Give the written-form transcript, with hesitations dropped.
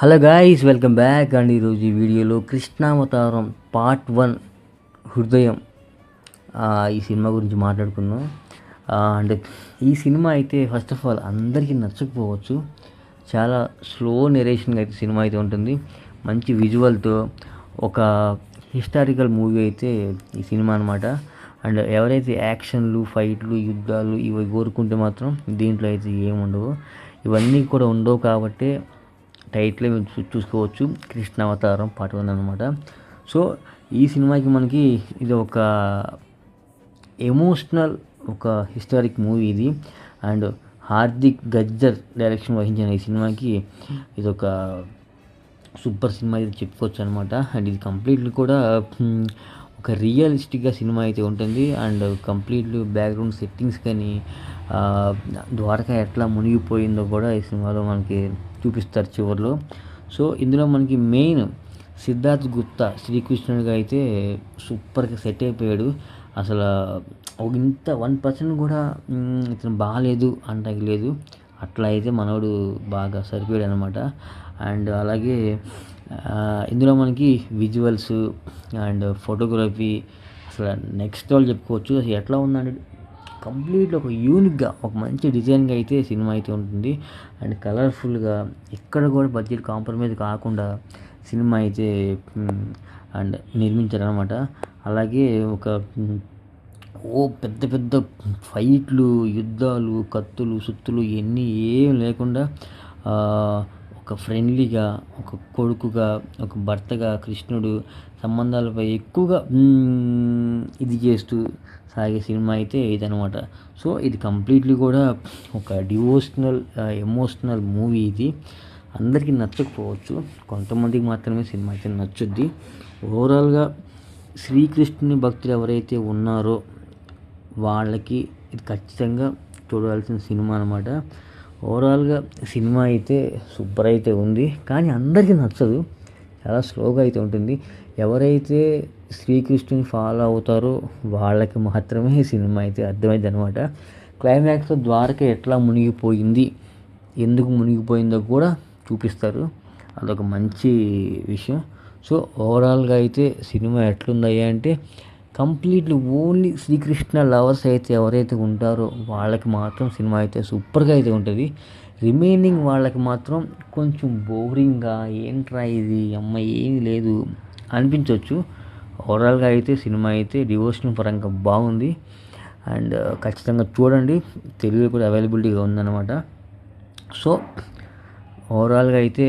Hello guys, welcome back. And ఈరోజు ఈ వీడియోలో కృష్ణావతారం పార్ట్ 1 హృదయం ఈ సినిమా గురించి మాట్లాడుకుందాం. అండ్ ఈ సినిమా అయితే ఫస్ట్ ఆఫ్ ఆల్ అందరికీ నచ్చకపోవచ్చు. చాలా స్లో నెరేషన్గా అయితే సినిమా అయితే ఉంటుంది. మంచి విజువల్తో ఒక హిస్టారికల్ మూవీ అయితే ఈ సినిమా అనమాట. అండ్ ఎవరైతే యాక్షన్లు, ఫైట్లు, యుద్ధాలు ఇవి కోరుకుంటే మాత్రం దీంట్లో అయితే ఏముండవు. ఇవన్నీ కూడా ఉండవు కాబట్టి టైటిల్ మీరు చూసుకోవచ్చు, కృష్ణావతారం పార్ట్ 1 అనమాట. సో ఈ సినిమాకి మనకి ఇది ఒక ఎమోషనల్, ఒక హిస్టారిక్ మూవీ ఇది. అండ్ హార్దిక్ గజ్జర్ డైరెక్షన్ వహించిన ఈ సినిమాకి ఇది ఒక సూపర్ సినిమా అయితే చెప్పుకోవచ్చు అనమాట. అండ్ ఇది కంప్లీట్లీ కూడా ఒక రియలిస్టిక్గా సినిమా అయితే ఉంటుంది. అండ్ కంప్లీట్లీ బ్యాక్గ్రౌండ్ సెట్టింగ్స్ కానీ ద్వారకా ఎట్లా మునిగిపోయిందో కూడా ఈ సినిమాలో మనకి చూపిస్తారు చివరిలో. సో ఇందులో మనకి మెయిన్ సిద్ధార్థ్ గుప్తా శ్రీకృష్ణుడిగా అయితే సూపర్గా సెట్ అయిపోయాడు. అసలు ఇంత 1% కూడా ఇతను బాగాలేదు అంటానికి లేదు, అట్లా అయితే మనోడు బాగా సరిపోయాడు అనమాట. అండ్ అలాగే ఇందులో మనకి విజువల్స్ అండ్ ఫోటోగ్రఫీ అసలు నెక్స్ట్ వాళ్ళు చెప్పుకోవచ్చు. అసలు ఎట్లా ఉందంటే కంప్లీట్గా ఒక యూనిక్గా, ఒక మంచి డిజైన్గా అయితే సినిమా అయితే ఉంటుంది. అండ్ కలర్ఫుల్గా ఎక్కడ కూడా బడ్జెట్ కాంప్రమైజ్ కాకుండా సినిమా అయితే అండ్ నిర్మించారనమాట. అలాగే ఒక పెద్ద పెద్ద ఫైట్లు, యుద్ధాలు, కత్తులు, సుత్తులు ఇవన్నీ ఏం లేకుండా ఒక ఫ్రెండ్లీగా, ఒక కొడుకుగా, ఒక భర్తగా కృష్ణుడు సంబంధాలపై ఎక్కువగా ఇది చేస్తూ సాగే సినిమా అయితే ఇదనమాట. సో ఇది కంప్లీట్లీ కూడా ఒక డివోషనల్, ఎమోషనల్ మూవీ. ఇది అందరికీ నచ్చకపోవచ్చు, కొంతమందికి మాత్రమే సినిమా అయితే నచ్చుద్ది. ఓవరాల్గా శ్రీకృష్ణుని భక్తులు ఎవరైతే ఉన్నారో వాళ్ళకి ఇది ఖచ్చితంగా చూడాల్సిన సినిమా అనమాట. ఓవరాల్గా సినిమా అయితే సూపర్ అయితే ఉంది, కానీ అందరికీ నచ్చదు, చాలా స్లోగా అయితే ఉంటుంది. ఎవరైతే శ్రీకృష్ణుని ఫాలో అవుతారో వాళ్ళకి మాత్రమే సినిమా అయితే అర్థమైంది అనమాట. క్లైమాక్స్లో ద్వారక ఎట్లా మునిగిపోయింది, ఎందుకు మునిగిపోయిందో కూడా చూపిస్తారు, అదొక మంచి విషయం. సో ఓవరాల్గా అయితే సినిమా ఎట్లుందయ్యా అంటే కంప్లీట్లీ ఓన్లీ శ్రీకృష్ణ లవర్స్ అయితే ఎవరైతే ఉంటారో వాళ్ళకి మాత్రం సినిమా అయితే సూపర్గా అయితే ఉంటుంది. రిమైనింగ్ వాళ్ళకి మాత్రం కొంచెం బోరింగ్గా, ఏంట్రా ఇది అమ్మ ఏమీ లేదు అనిపించవచ్చు. ఓవరాల్గా అయితే సినిమా అయితే డివోషనల్ పరంగా బాగుంది. అండ్ ఖచ్చితంగా చూడండి, తెలుగు కూడా అవైలబిలిటీగా ఉందన్నమాట. సో ఓవరాల్గా అయితే